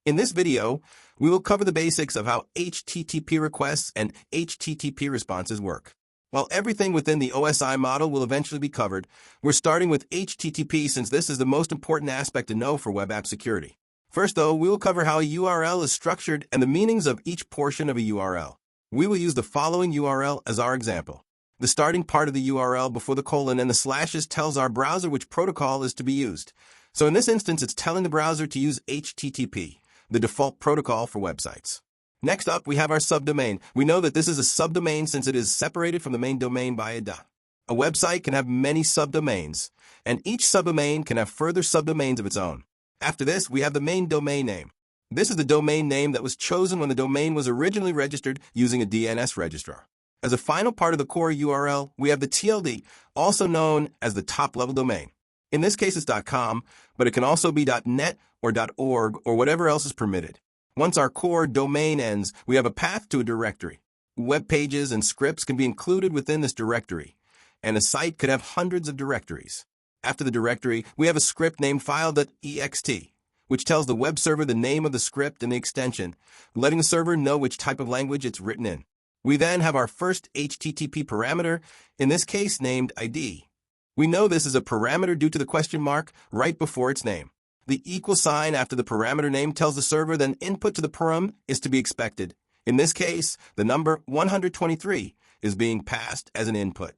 In this video, we will cover the basics of how HTTP requests and HTTP responses work. While everything within the OSI model will eventually be covered, we're starting with HTTP since this is the most important aspect to know for web app security. First, though, we will cover how a URL is structured and the meanings of each portion of a URL. We will use the following URL as our example. The starting part of the URL before the colon and the slashes tells our browser which protocol is to be used. So in this instance, it's telling the browser to use HTTP, the default protocol for websites. Next up, we have our subdomain. We know that this is a subdomain since it is separated from the main domain by a dot. A website can have many subdomains, and each subdomain can have further subdomains of its own. After this, we have the main domain name. This is the domain name that was chosen when the domain was originally registered using a DNS registrar. As a final part of the core URL, we have the TLD, also known as the top-level domain. In this case, it's .com, but it can also be .net or .org or whatever else is permitted. Once our core domain ends, we have a path to a directory. Web pages and scripts can be included within this directory, and a site could have hundreds of directories. After the directory, we have a script named file.ext, which tells the web server the name of the script and the extension, letting the server know which type of language it's written in. We then have our first HTTP parameter, in this case named ID. We know this is a parameter due to the question mark right before its name. The equal sign after the parameter name tells the server that an input to the param is to be expected. In this case, the number 123 is being passed as an input.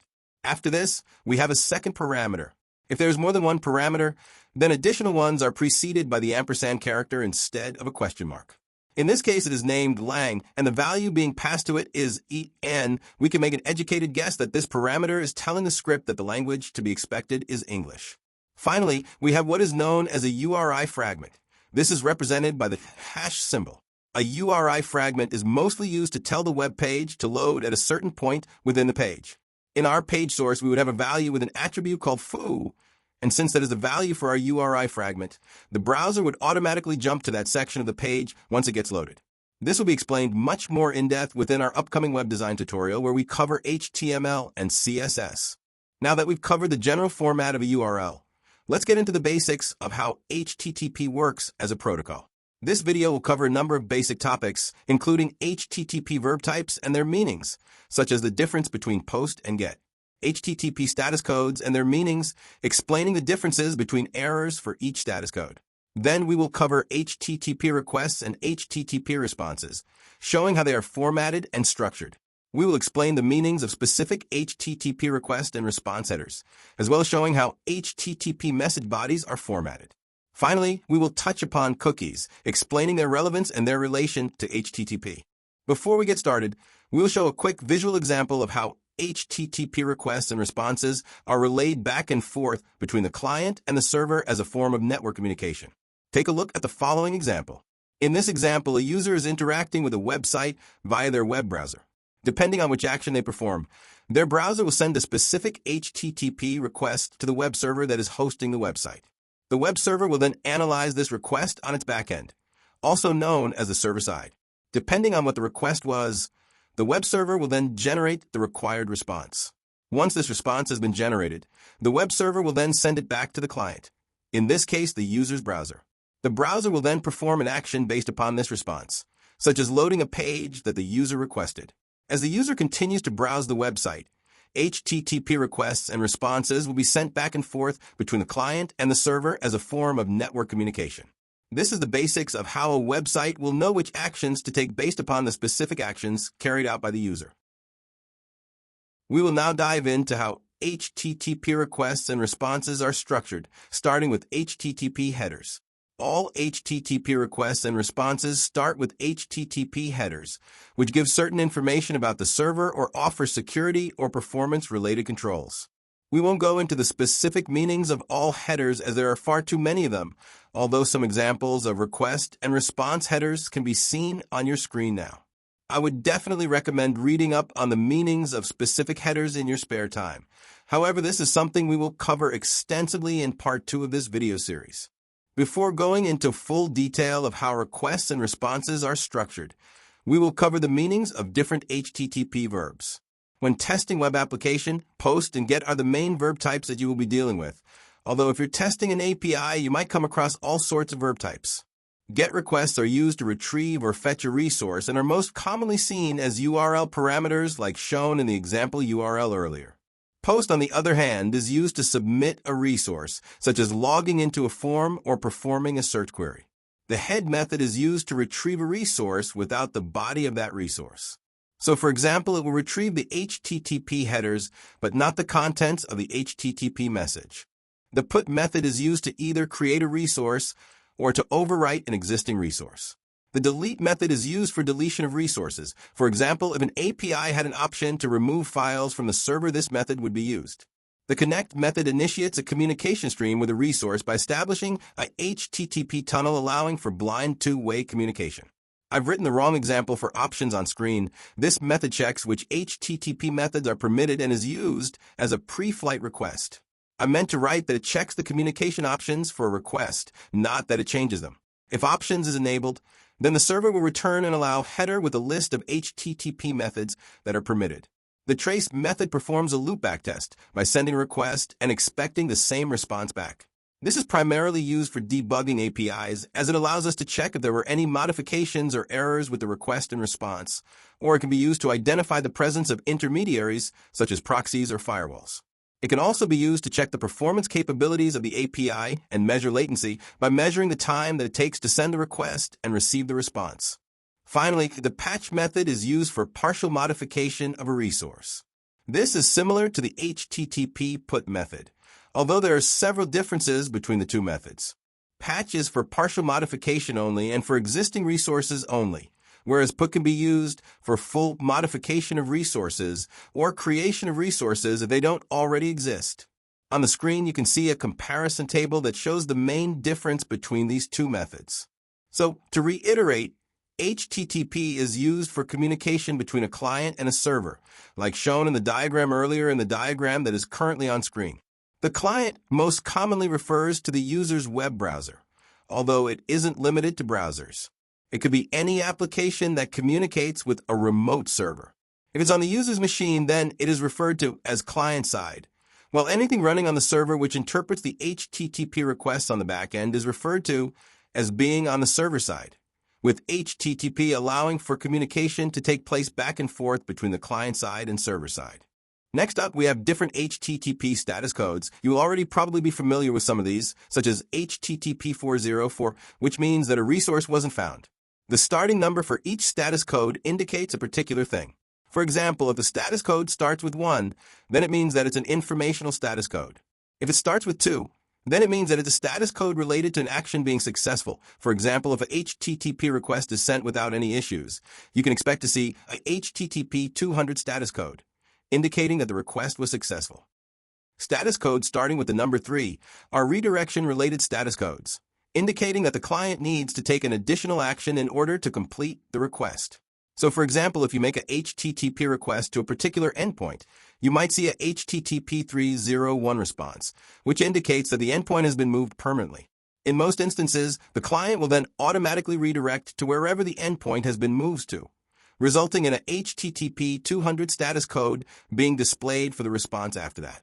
After this, we have a second parameter. If there's more than one parameter, then additional ones are preceded by the ampersand character instead of a question mark. In this case, it is named lang, and the value being passed to it is en. We can make an educated guess that this parameter is telling the script that the language to be expected is English. Finally, we have what is known as a URI fragment. This is represented by the hash symbol. A URI fragment is mostly used to tell the web page to load at a certain point within the page. In our page source, we would have a value with an attribute called foo, and since that is the value for our URI fragment, the browser would automatically jump to that section of the page once it gets loaded. This will be explained much more in depth within our upcoming web design tutorial where we cover HTML and CSS. Now that we've covered the general format of a URL, let's get into the basics of how HTTP works as a protocol. This video will cover a number of basic topics, including HTTP verb types and their meanings, such as the difference between post and get, HTTP status codes and their meanings, explaining the differences between errors for each status code. Then we will cover HTTP requests and HTTP responses, showing how they are formatted and structured. We will explain the meanings of specific HTTP request and response headers, as well as showing how HTTP message bodies are formatted. Finally, we will touch upon cookies, explaining their relevance and their relation to HTTP. Before we get started, we will show a quick visual example of how HTTP requests and responses are relayed back and forth between the client and the server as a form of network communication. Take a look at the following example. In this example, a user is interacting with a website via their web browser. Depending on which action they perform, their browser will send a specific HTTP request to the web server that is hosting the website. The web server will then analyze this request on its backend, also known as the server side. Depending on what the request was, the web server will then generate the required response. Once this response has been generated, the web server will then send it back to the client, in this case the user's browser. The browser will then perform an action based upon this response, such as loading a page that the user requested. As the user continues to browse the website, HTTP requests and responses will be sent back and forth between the client and the server as a form of network communication. This is the basics of how a website will know which actions to take based upon the specific actions carried out by the user. We will now dive into how HTTP requests and responses are structured, starting with HTTP headers. All HTTP requests and responses start with HTTP headers, which give certain information about the server or offer security or performance-related controls. We won't go into the specific meanings of all headers as there are far too many of them, although some examples of request and response headers can be seen on your screen now. I would definitely recommend reading up on the meanings of specific headers in your spare time. However, this is something we will cover extensively in part 2 of this video series. Before going into full detail of how requests and responses are structured, we will cover the meanings of different HTTP verbs. When testing web application, post and get are the main verb types that you will be dealing with, although if you're testing an API, you might come across all sorts of verb types. GET requests are used to retrieve or fetch a resource and are most commonly seen as URL parameters like shown in the example URL earlier. POST, on the other hand, is used to submit a resource, such as logging into a form or performing a search query. The head method is used to retrieve a resource without the body of that resource. So, for example, it will retrieve the HTTP headers, but not the contents of the HTTP message. The put method is used to either create a resource or to overwrite an existing resource. The delete method is used for deletion of resources. For example, if an API had an option to remove files from the server, this method would be used. The connect method initiates a communication stream with a resource by establishing a HTTP tunnel, allowing for blind two-way communication. I've written the wrong example for options on screen. This method checks which HTTP methods are permitted and is used as a pre-flight request. I meant to write that it checks the communication options for a request, not that it changes them. If options is enabled, then the server will return and allow header with a list of HTTP methods that are permitted. The trace method performs a loopback test by sending a request and expecting the same response back. This is primarily used for debugging APIs, as it allows us to check if there were any modifications or errors with the request and response, or it can be used to identify the presence of intermediaries such as proxies or firewalls. It can also be used to check the performance capabilities of the API and measure latency by measuring the time that it takes to send a request and receive the response. Finally, the patch method is used for partial modification of a resource. This is similar to the HTTP put method, although there are several differences between the two methods. Patch is for partial modification only and for existing resources only, whereas put can be used for full modification of resources or creation of resources if they don't already exist. On the screen, you can see a comparison table that shows the main difference between these two methods. So, to reiterate, HTTP is used for communication between a client and a server, like shown in the diagram earlier in the diagram that is currently on screen. The client most commonly refers to the user's web browser, although it isn't limited to browsers. It could be any application that communicates with a remote server. If it's on the user's machine, then it is referred to as client-side, while anything running on the server which interprets the HTTP requests on the back end is referred to as being on the server side, with HTTP allowing for communication to take place back and forth between the client side and server side. Next up, we have different HTTP status codes. You will already probably be familiar with some of these, such as HTTP 404, which means that a resource wasn't found. The starting number for each status code indicates a particular thing. For example, if the status code starts with 1, then it means that it's an informational status code. If it starts with 2, then it means that it's a status code related to an action being successful. For example, if a HTTP request is sent without any issues, you can expect to see a HTTP 200 status code, indicating that the request was successful. Status codes starting with the number 3 are redirection-related status codes, indicating that the client needs to take an additional action in order to complete the request. So, for example, if you make a HTTP request to a particular endpoint, you might see a HTTP 301 response, which indicates that the endpoint has been moved permanently. In most instances, the client will then automatically redirect to wherever the endpoint has been moved to, resulting in a HTTP 200 status code being displayed for the response after that.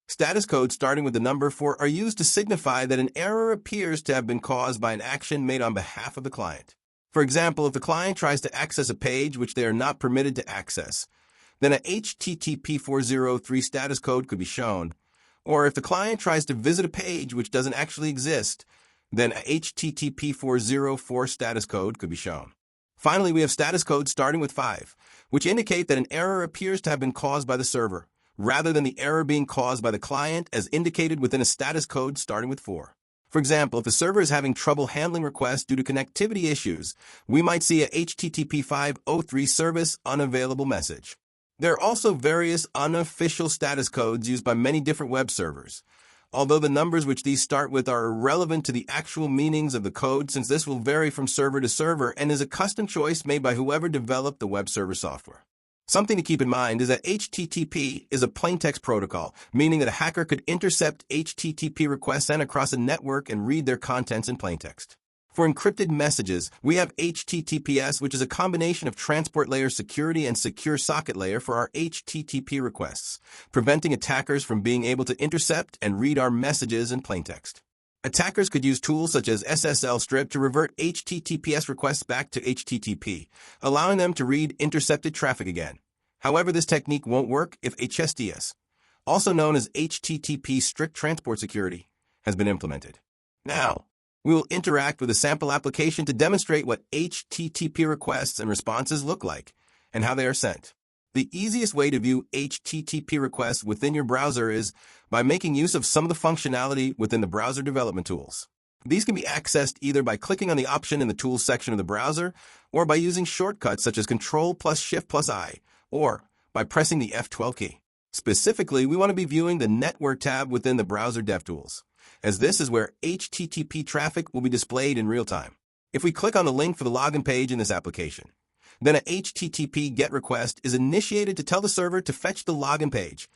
Status codes starting with the number 4 are used to signify that an error appears to have been caused by an action made on behalf of the client. For example, if the client tries to access a page which they are not permitted to access, then a HTTP 403 status code could be shown. Or if the client tries to visit a page which doesn't actually exist, then a HTTP 404 status code could be shown. Finally, we have status codes starting with 5, which indicate that an error appears to have been caused by the server, rather than the error being caused by the client as indicated within a status code starting with 4. For example, if the server is having trouble handling requests due to connectivity issues, we might see a HTTP 503 service unavailable message. There are also various unofficial status codes used by many different web servers, although the numbers which these start with are irrelevant to the actual meanings of the code, since this will vary from server to server and is a custom choice made by whoever developed the web server software. Something to keep in mind is that HTTP is a plaintext protocol, meaning that a hacker could intercept HTTP requests sent across a network and read their contents in plaintext. For encrypted messages, we have HTTPS, which is a combination of transport layer security and secure socket layer for our HTTP requests, preventing attackers from being able to intercept and read our messages in plaintext. Attackers could use tools such as SSL strip to revert HTTPS requests back to HTTP, allowing them to read intercepted traffic again. However, this technique won't work if HSDS, also known as HTTP strict transport security, has been implemented. Now, we will interact with a sample application to demonstrate what HTTP requests and responses look like and how they are sent. The easiest way to view HTTP requests within your browser is by making use of some of the functionality within the browser development tools. These can be accessed either by clicking on the option in the Tools section of the browser or by using shortcuts such as Ctrl+Shift+I or by pressing the F12 key. Specifically, we want to be viewing the Network tab within the browser Devtools, as this is where HTTP traffic will be displayed in real time. If we click on the link for the login page in this application, then a HTTP GET request is initiated to tell the server to fetch the login page.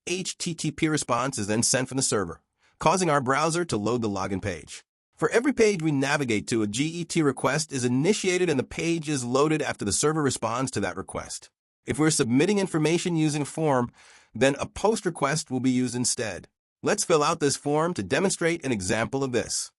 HTTP response is then sent from the server, causing our browser to load the login page. For every page we navigate to, a GET request is initiated and the page is loaded after the server responds to that request. If we're submitting information using a form, then a POST request will be used instead. Let's fill out this form to demonstrate an example of this.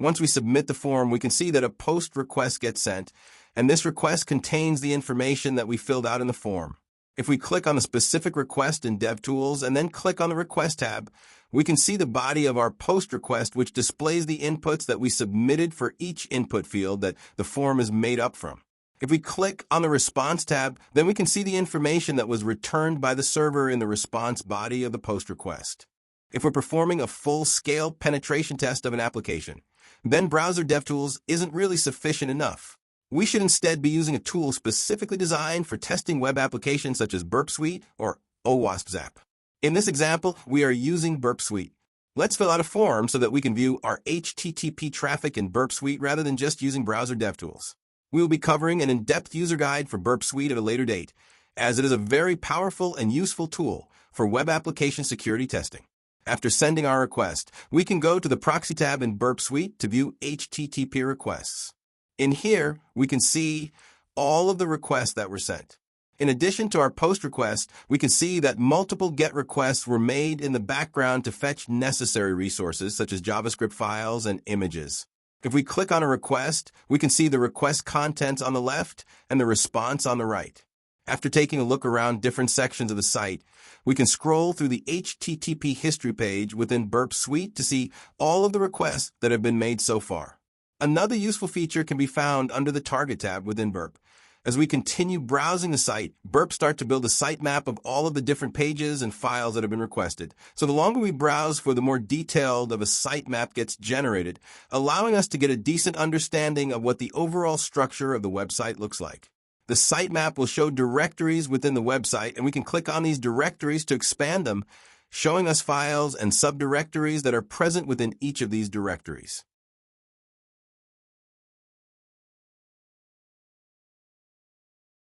Once we submit the form, we can see that a POST request gets sent, and this request contains the information that we filled out in the form. If we click on the specific request in Devtools and then click on the Request tab, we can see the body of our POST request, which displays the inputs that we submitted for each input field that the form is made up from. If we click on the Response tab, then we can see the information that was returned by the server in the response body of the POST request. If we're performing a full-scale penetration test of an application, then Browser Devtools isn't really sufficient enough. We should instead be using a tool specifically designed for testing web applications such as Burp Suite or OWASP-Zap. In this example, we are using Burp Suite. Let's fill out a form so that we can view our HTTP traffic in Burp Suite rather than just using Browser Devtools. We will be covering an in-depth user guide for Burp Suite at a later date, as it is a very powerful and useful tool for web application security testing. After sending our request, we can go to the Proxy tab in Burp Suite to view HTTP requests. In here, we can see all of the requests that were sent. In addition to our POST request, we can see that multiple GET requests were made in the background to fetch necessary resources such as JavaScript files and images. If we click on a request, we can see the request contents on the left and the response on the right. After taking a look around different sections of the site, we can scroll through the HTTP history page within Burp Suite to see all of the requests that have been made so far. Another useful feature can be found under the Target tab within Burp. As we continue browsing the site, Burp starts to build a sitemap of all of the different pages and files that have been requested. So the longer we browse for, the more detailed of a sitemap gets generated, allowing us to get a decent understanding of what the overall structure of the website looks like. The sitemap will show directories within the website, and we can click on these directories to expand them, showing us files and subdirectories that are present within each of these directories.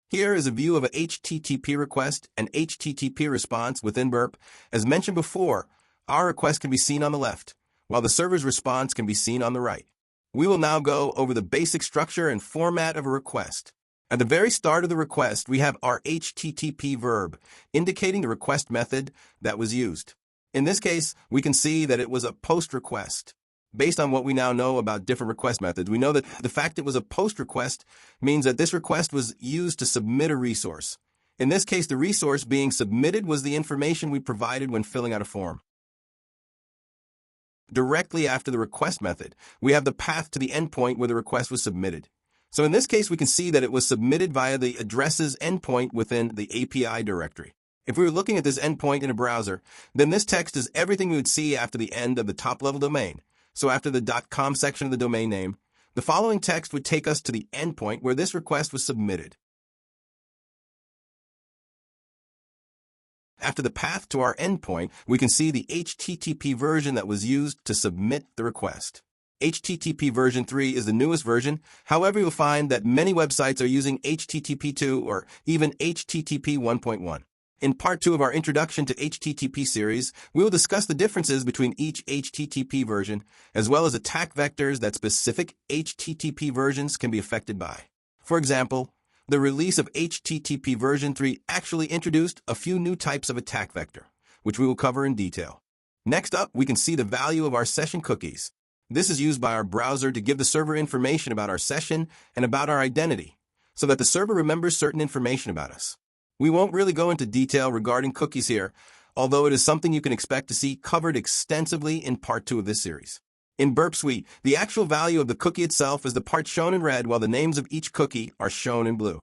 Here is a view of a HTTP request and HTTP response within Burp. As mentioned before, our request can be seen on the left, while the server's response can be seen on the right. We will now go over the basic structure and format of a request. At the very start of the request, we have our HTTP verb, indicating the request method that was used. In this case, we can see that it was a POST request. Based on what we now know about different request methods, we know that the fact it was a POST request means that this request was used to submit a resource. In this case, the resource being submitted was the information we provided when filling out a form. Directly after the request method, we have the path to the endpoint where the request was submitted. So in this case, we can see that it was submitted via the addresses endpoint within the API directory. If we were looking at this endpoint in a browser, then this text is everything we would see after the end of the top-level domain. So after the .com section of the domain name, the following text would take us to the endpoint where this request was submitted. After the path to our endpoint, we can see the HTTP version that was used to submit the request. HTTP version 3 is the newest version. However, you'll find that many websites are using HTTP 2 or even HTTP 1.1. In part 2 of our Introduction to HTTP series, we will discuss the differences between each HTTP version, as well as attack vectors that specific HTTP versions can be affected by. For example, the release of HTTP version 3 actually introduced a few new types of attack vector, which we will cover in detail. Next up, we can see the value of our session cookies. This is used by our browser to give the server information about our session and about our identity, so that the server remembers certain information about us. We won't really go into detail regarding cookies here, although it is something you can expect to see covered extensively in part 2 of this series. In Burp Suite, the actual value of the cookie itself is the part shown in red, while the names of each cookie are shown in blue.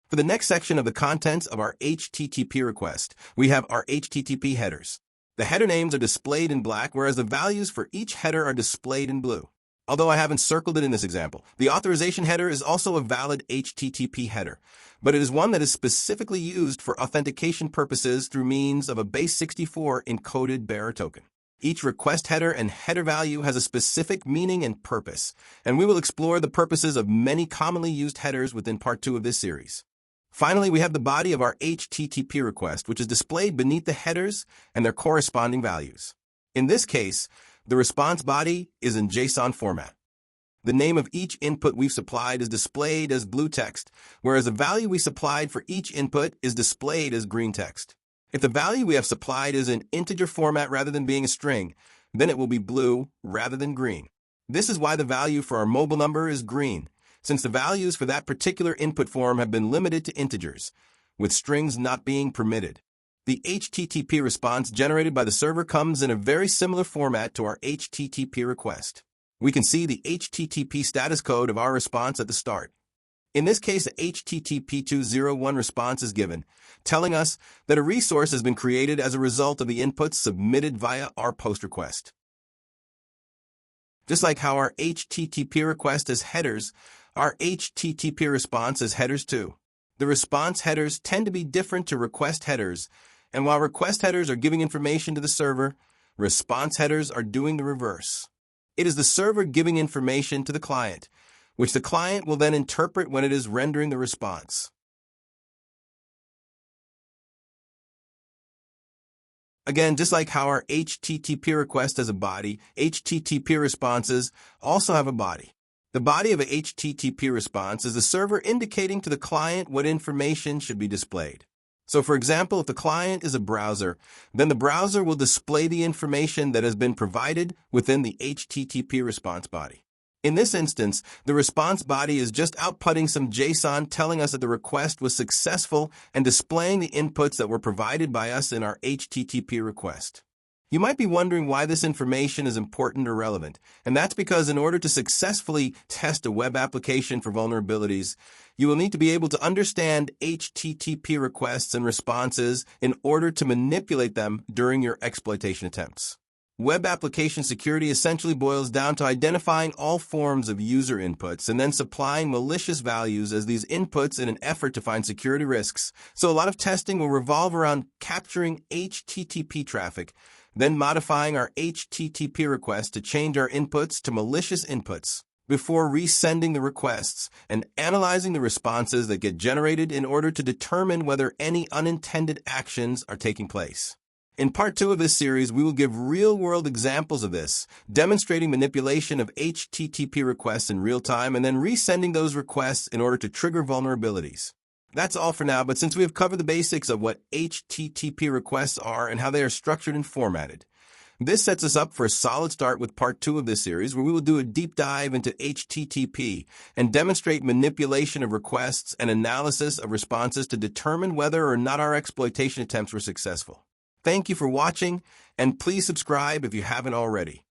For the next section of the contents of our HTTP request, we have our HTTP headers. The header names are displayed in black, whereas the values for each header are displayed in blue. Although I haven't circled it in this example, the authorization header is also a valid HTTP header, but it is one that is specifically used for authentication purposes through means of a base64 encoded bearer token. Each request header and header value has a specific meaning and purpose, and we will explore the purposes of many commonly used headers within part 2 of this series. Finally, we have the body of our HTTP request, which is displayed beneath the headers and their corresponding values. In this case, the response body is in JSON format. The name of each input we've supplied is displayed as blue text, whereas the value we supplied for each input is displayed as green text. If the value we have supplied is in integer format rather than being a string, then it will be blue rather than green. This is why the value for our mobile number is green, since the values for that particular input form have been limited to integers, with strings not being permitted. The HTTP response generated by the server comes in a very similar format to our HTTP request. We can see the HTTP status code of our response at the start. In this case, a HTTP 201 response is given, telling us that a resource has been created as a result of the inputs submitted via our POST request. Just like how our HTTP request has headers, our HTTP response has headers too. The response headers tend to be different to request headers, and while request headers are giving information to the server, response headers are doing the reverse. It is the server giving information to the client, which the client will then interpret when it is rendering the response. Again, just like how our HTTP request has a body, HTTP responses also have a body. The body of a HTTP response is the server indicating to the client what information should be displayed. So, for example, if the client is a browser, then the browser will display the information that has been provided within the HTTP response body. In this instance, the response body is just outputting some JSON telling us that the request was successful and displaying the inputs that were provided by us in our HTTP request. You might be wondering why this information is important or relevant, and that's because in order to successfully test a web application for vulnerabilities, you will need to be able to understand HTTP requests and responses in order to manipulate them during your exploitation attempts. Web application security essentially boils down to identifying all forms of user inputs and then supplying malicious values as these inputs in an effort to find security risks. So a lot of testing will revolve around capturing HTTP traffic, then modifying our HTTP request to change our inputs to malicious inputs, before resending the requests and analyzing the responses that get generated in order to determine whether any unintended actions are taking place. In part 2 of this series, we will give real-world examples of this, demonstrating manipulation of HTTP requests in real time and then resending those requests in order to trigger vulnerabilities. That's all for now, but since we have covered the basics of what HTTP requests are and how they are structured and formatted, this sets us up for a solid start with part 2 of this series, where we will do a deep dive into HTTP and demonstrate manipulation of requests and analysis of responses to determine whether or not our exploitation attempts were successful. Thank you for watching, and please subscribe if you haven't already.